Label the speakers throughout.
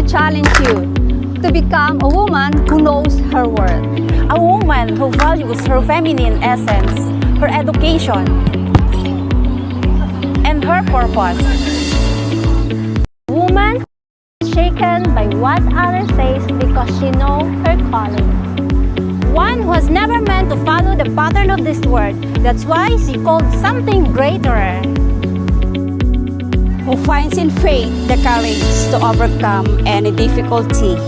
Speaker 1: challenge you to become a woman who knows her worth.
Speaker 2: A woman who values her feminine essence, her education, and her purpose.
Speaker 3: A woman who is shaken by what others say because she knows her calling.
Speaker 2: One who has never meant to follow the pattern of this world. That's why she called something greater.
Speaker 4: Who finds in faith the courage to overcome any difficulty.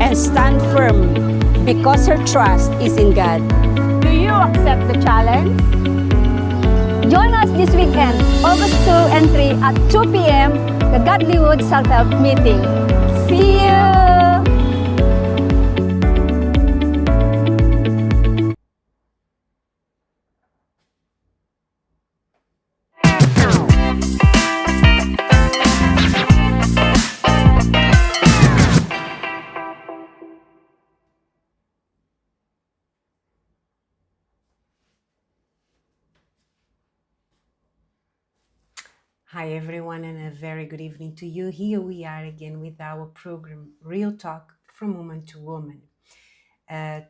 Speaker 4: And stand firm because her trust is in God.
Speaker 3: Do you accept the challenge?
Speaker 1: Join us this weekend, August 2 and 3 at 2 p.m. the Godlywood Self-Help Meeting. See you!
Speaker 5: Hi everyone and a very good evening to you. Here we are again with our program Real Talk from Woman to Woman.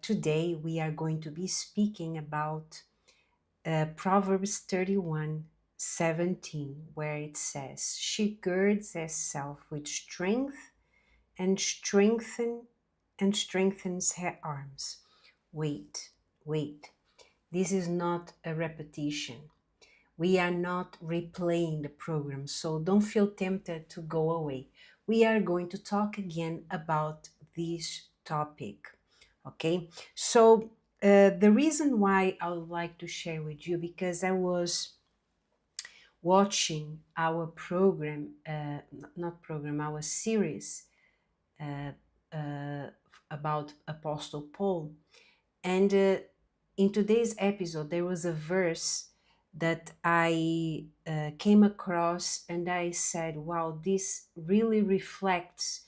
Speaker 5: Today we are going to be speaking about Proverbs 31:17, where it says, "She girds herself with strength and strengthens her arms." Wait. This is not a repetition. We are not replaying the program, so don't feel tempted to go away. We are going to talk again about this topic, okay? So the reason why I would like to share with you, because I was watching our program, our series about Apostle Paul, and in today's episode there was a verse that I came across and I said, wow, this really reflects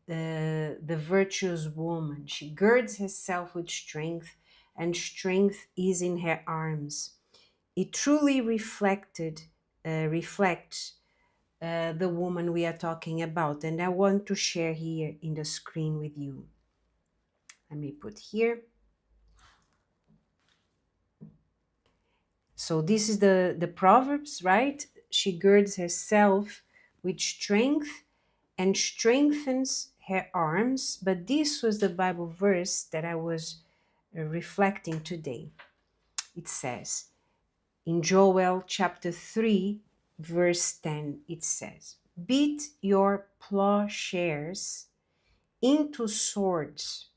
Speaker 5: the virtuous woman. She girds herself with strength and strength is in her arms. It truly reflects the woman we are talking about, and I want to share here in the screen with you. Let me put here. So this is the Proverbs, right? She girds herself with strength and strengthens her arms. But this was the Bible verse that I was reflecting today. It says in Joel chapter 3, verse 10, it says, "Beat your plowshares into swords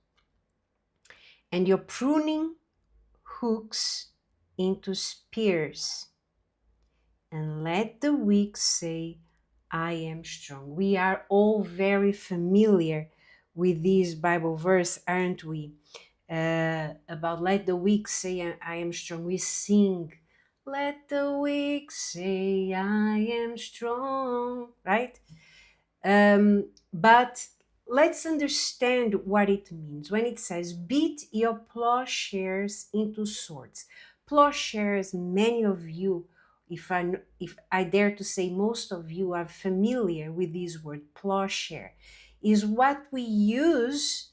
Speaker 5: and your pruning hooks into spears, and let the weak say, I am strong." We are all very familiar with this Bible verse, aren't we? About let the weak say, I am strong. We sing, let the weak say, I am strong, right? But let's understand what it means when it says, beat your plowshares into swords. Plowshares, many of you, if I dare to say most of you are familiar with this word, plowshare, is what we use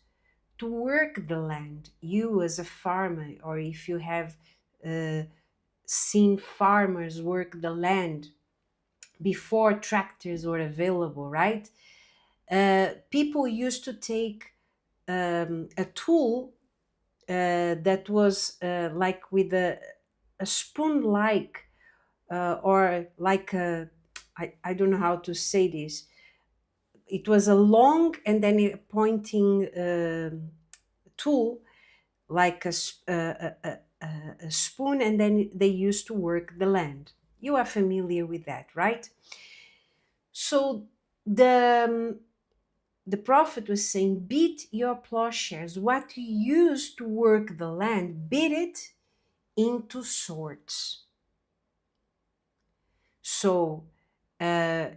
Speaker 5: to work the land. You as a farmer, or if you have seen farmers work the land before tractors were available, right? People used to take a tool that was like with a spoon-like or like a, I don't know how to say this. It was a long and then a pointing tool, like a spoon, and then they used to work the land. You are familiar with that, right? So the prophet was saying, beat your plowshares, what you use to work the land, beat it into swords. So the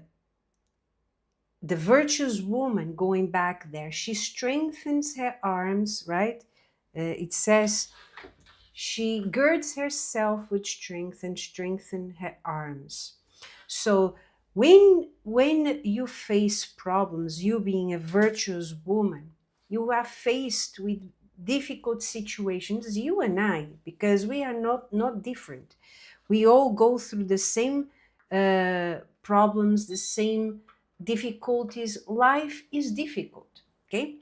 Speaker 5: virtuous woman, going back there, she strengthens her arms, right? It says She girds herself with strength and strengthens her arms. So when you face problems, you being a virtuous woman, you are faced with difficult situations, you and I, because we are not different. We all go through the same problems, the same difficulties. Life is difficult, okay?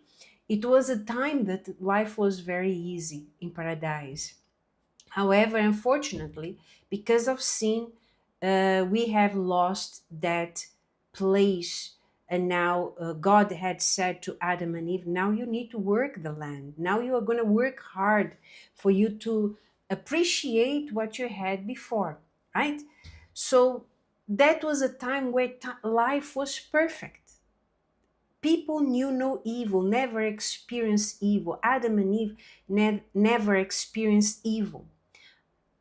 Speaker 5: It was a time that life was very easy in paradise. However, unfortunately, because of sin, we have lost that place. And now God had said to Adam and Eve, now you need to work the land. Now you are going to work hard for you to appreciate what you had before, right? So that was a time where life was perfect. People knew no evil, never experienced evil. Adam and Eve never experienced evil.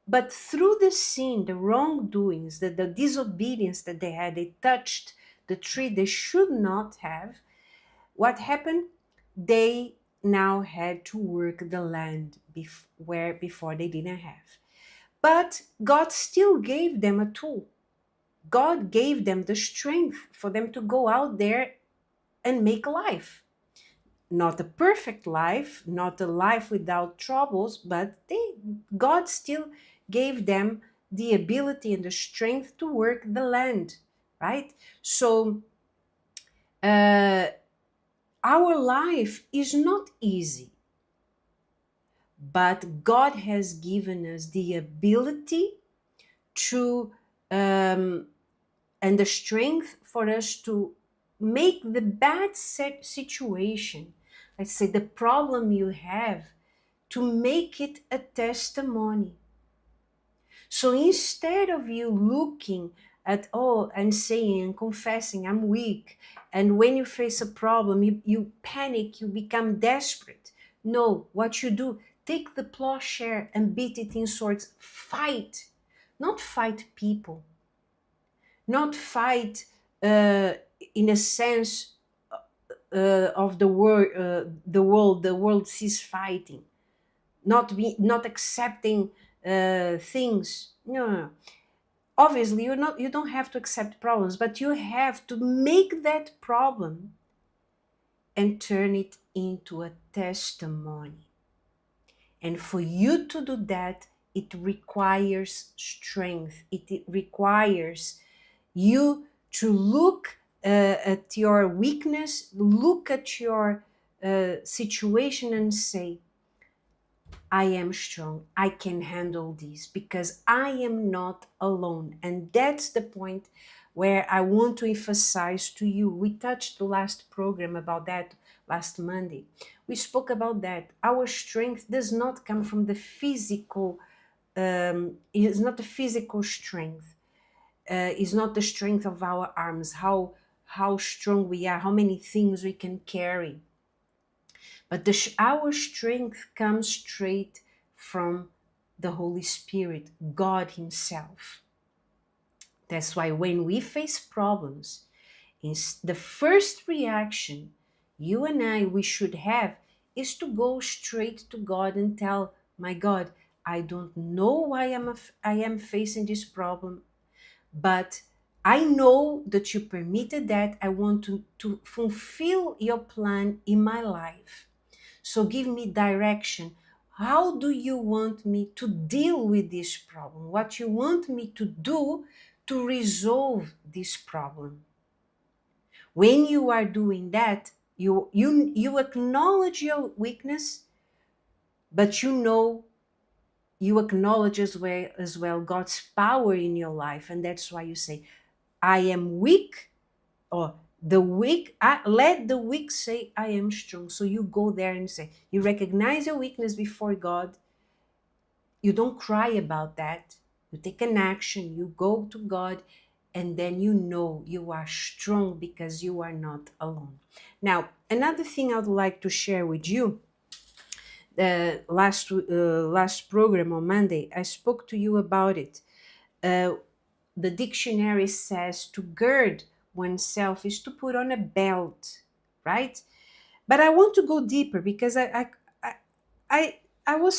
Speaker 5: But through the sin, the wrongdoings, the disobedience that they had, they touched the tree they should not have. What happened? They now had to work the land where before they didn't have. But God still gave them a tool. God gave them the strength for them to go out there and make life. Not a perfect life, not a life without troubles, but God still gave them the ability and the strength to work the land, right? So our life is not easy, but God has given us the ability to and the strength for us to make the bad situation, let's say the problem you have, to make it a testimony. So instead of you looking at, oh, and saying and confessing, I'm weak, and when you face a problem, you panic, you become desperate. No, what you do, take the plowshare and beat it in swords. Fight, not fight people, not fight in a sense of the world sees fighting, not accepting things. No. Obviously, you don't have to accept problems, but you have to make that problem and turn it into a testimony. And for you to do that, it requires strength. It requires you to look at your weakness, look at your situation and say, I am strong. I can handle this because I am not alone. And that's the point where I want to emphasize to you. We touched the last program about that last Monday. We spoke about that. Our strength does not come from the physical, it is not the physical strength. Is not the strength of our arms, how strong we are, how many things we can carry. But our strength comes straight from the Holy Spirit, God Himself. That's why when we face problems, the first reaction you and we should have is to go straight to God and tell, my God, I don't know why I am facing this problem, but I know that you permitted that. I want to fulfill your plan in my life. So give me direction. How do you want me to deal with this problem? What you want me to do to resolve this problem? When you are doing that, you acknowledge your weakness, but you acknowledge as well God's power in your life. And that's why you say, I am weak, or let the weak say, I am strong. So you go there and say, you recognize your weakness before God. You don't cry about that. You take an action, you go to God, and then you know you are strong because you are not alone. Now, another thing I would like to share with you, last program on Monday, I spoke to you about it. The dictionary says to gird oneself is to put on a belt, right? But I want to go deeper because I'm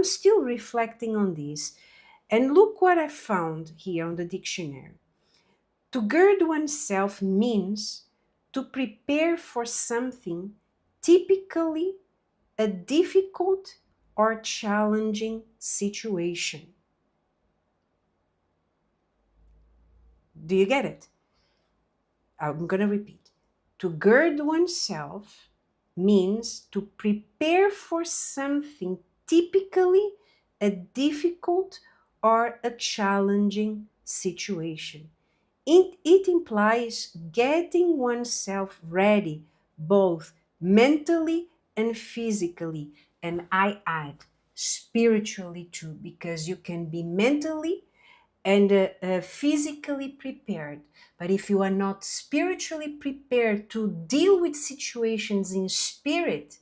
Speaker 5: still reflecting on this. And look what I found here on the dictionary. To gird oneself means to prepare for something, typically a difficult or challenging situation. Do you get it? I'm going to repeat. To gird oneself means to prepare for something, typically a difficult or a challenging situation. It implies getting oneself ready, both mentally and physically. And I add spiritually too, because you can be mentally and physically prepared. But if you are not spiritually prepared to deal with situations in spirit,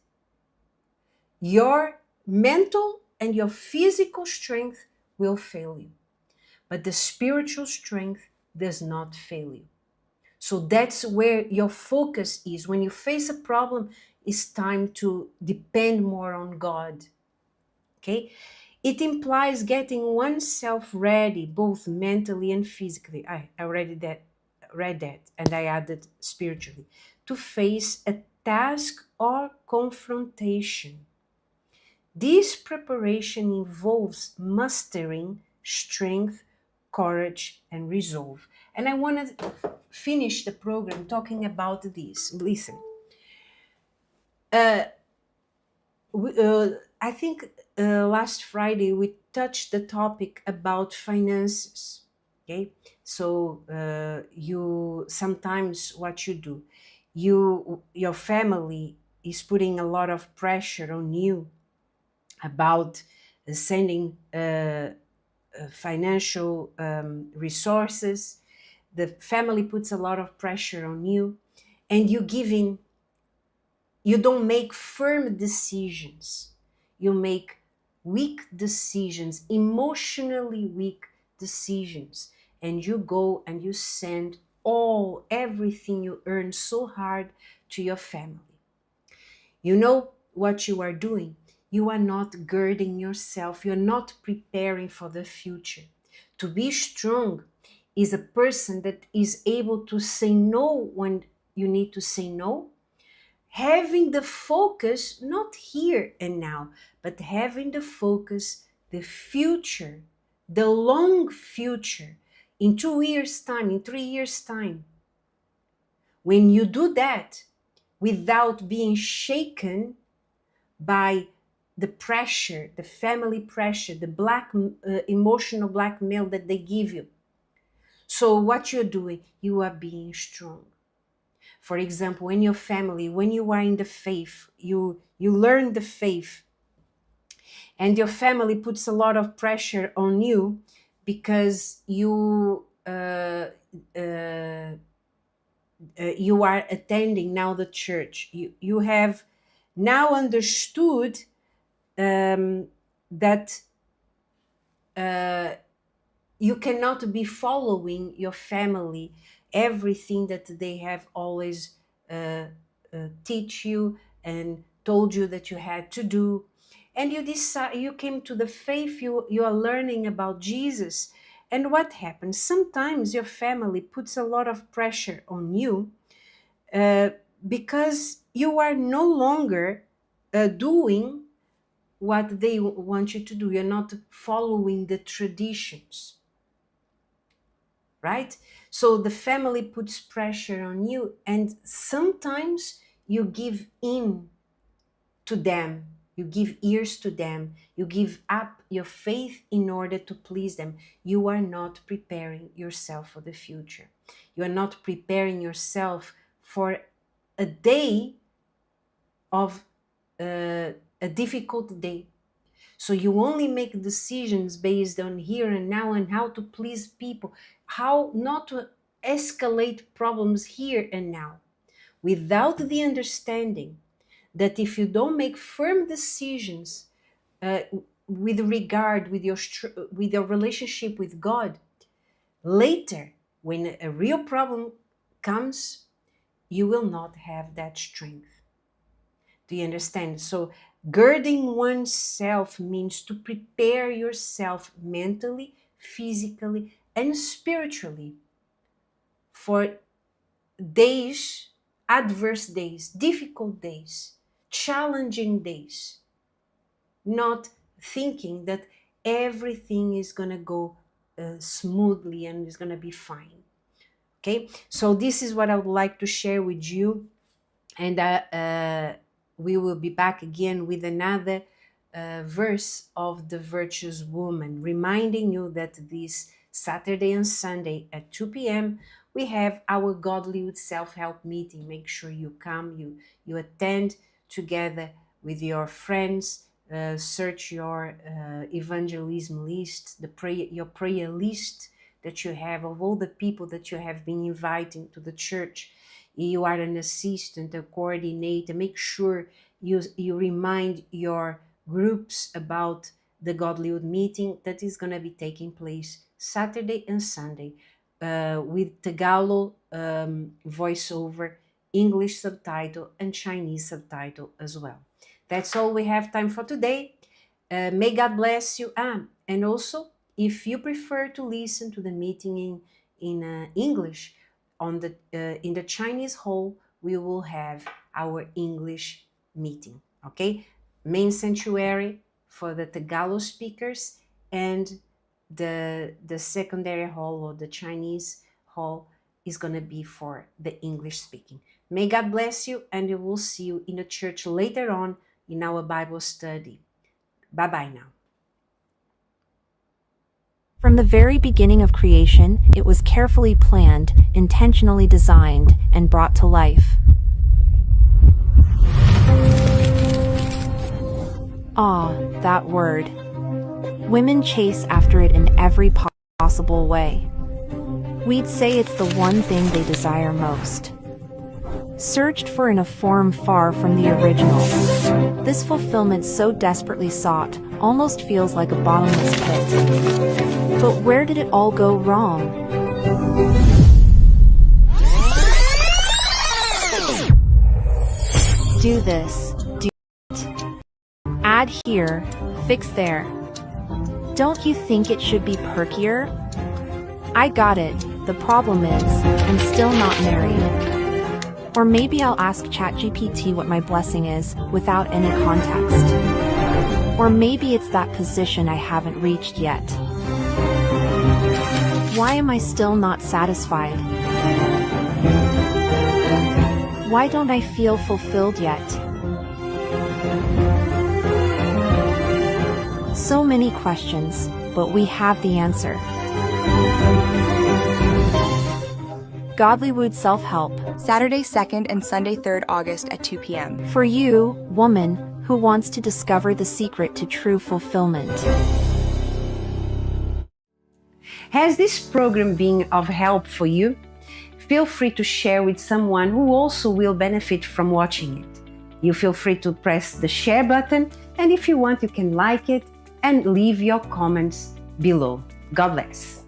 Speaker 5: your mental and your physical strength will fail you. But the spiritual strength does not fail you. So that's where your focus is. When you face a problem, it's time to depend more on God. Okay? It implies getting oneself ready, both mentally and physically. I already read that, and I added spiritually, to face a task or confrontation. This preparation involves mustering strength, courage, and resolve. And I want to finish the program talking about this. Listen, I think last Friday we touched the topic about finances. Okay, so you sometimes what you do, your family is putting a lot of pressure on you about sending financial resources. The family puts a lot of pressure on you, and you don't make firm decisions. You make weak decisions, emotionally weak decisions. And you go and you send everything you earn so hard to your family. You know what you are doing? You are not girding yourself. You're not preparing for the future. To be strong is a person that is able to say no when you need to say no, having the focus not here and now, but having the focus the future, the long future, in 2 years time, in 3 years time. When you do that without being shaken by the pressure, the family pressure, the emotional blackmail that they give you, so what you're doing, you are being strong. For example, in your family, when you are in the faith, you learn the faith, and your family puts a lot of pressure on you because you are attending now the church. You have now understood that you cannot be following your family, everything that they have always teach you and told you that you had to do. And you came to the faith, you are learning about Jesus. And what happens? Sometimes your family puts a lot of pressure on you because you are no longer doing what they want you to do. You're not following the traditions, right? So the family puts pressure on you, and sometimes you give in to them. You give ears to them. You give up your faith in order to please them. You are not preparing yourself for the future. You are not preparing yourself for a day of a difficult day. So you only make decisions based on here and now and how to please people, how not to escalate problems here and now, without the understanding that if you don't make firm decisions with regard with your relationship with God, later when a real problem comes, you will not have that strength. Do you understand? So Girding oneself means to prepare yourself mentally, physically, and spiritually for days, adverse days, difficult days, challenging days. Not thinking that everything is going to go smoothly and is going to be fine. Okay, so this is what I would like to share with you, and we will be back again with another verse of the Virtuous Woman, reminding you that this Saturday and Sunday at 2 p.m. we have our Godlywood self-help meeting. Make sure you come, you attend together with your friends. Search your evangelism list, your prayer list that you have of all the people that you have been inviting to the church. You are an assistant, a coordinator. Make sure you remind your groups about the Godlywood meeting that is going to be taking place Saturday and Sunday with Tagalog voiceover, English subtitle, and Chinese subtitle as well. That's all we have time for today. May God bless you. And also, if you prefer to listen to the meeting in English, in the Chinese hall, we will have our English meeting. Okay, main sanctuary for the Tagalog speakers, and the secondary hall or the Chinese hall is going to be for the English speaking. May God bless you, and we will see you in the church later on in our Bible study. Bye-bye now.
Speaker 6: From the very beginning of creation, it was carefully planned, intentionally designed, and brought to life. Ah, that word. Women chase after it in every possible way. We'd say it's the one thing they desire most. Searched for in a form far from the original. This fulfillment so desperately sought almost feels like a bottomless pit. But where did it all go wrong? Do this, do it. Add here, fix there. Don't you think it should be perkier? I got it. The problem is, I'm still not married. Or maybe I'll ask ChatGPT what my blessing is, without any context. Or maybe it's that position I haven't reached yet. Why am I still not satisfied? Why don't I feel fulfilled yet? So many questions, but we have the answer. Godlywood Self-Help.
Speaker 7: Saturday 2nd and Sunday 3rd August at 2 p.m.
Speaker 6: For you, woman, who wants to discover the secret to true fulfillment.
Speaker 5: Has this program been of help for you? Feel free to share with someone who also will benefit from watching it. You feel free to press the share button, and if you want, you can like it and leave your comments below. God bless.